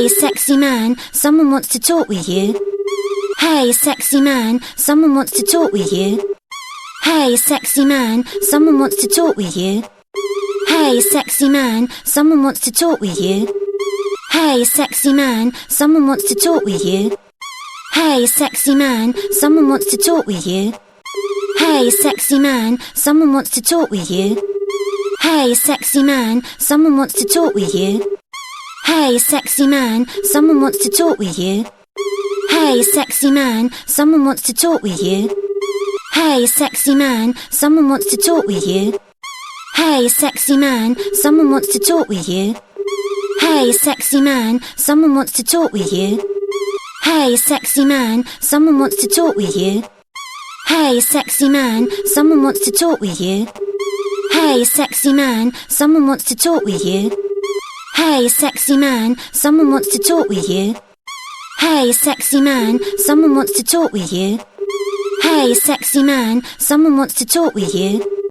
Hey sexy man, someone wants to talk with you. Hey sexy man, someone wants to talk with you. Hey sexy man, someone wants to talk with you. Hey sexy man, someone wants to talk with you. Hey sexy man, someone wants to talk with you. Hey sexy man, someone wants to talk with you. Hey sexy man, someone wants to talk with you. Hey sexy man, someone wants to talk with you. Hey sexy man, someone wants to talk with you. Hey sexy man, someone wants to talk with you. Hey sexy man, someone wants to talk with you. Hey sexy man, someone wants to talk with you. Hey sexy man, someone wants to talk with you. Hey sexy man, someone wants to talk with you. Hey sexy man, someone wants to talk with you. Hey sexy man, someone wants to talk with you. Hey sexy man, someone wants to talk with you. Hey sexy man, someone wants to talk with you. Hey sexy man, someone wants to talk with you.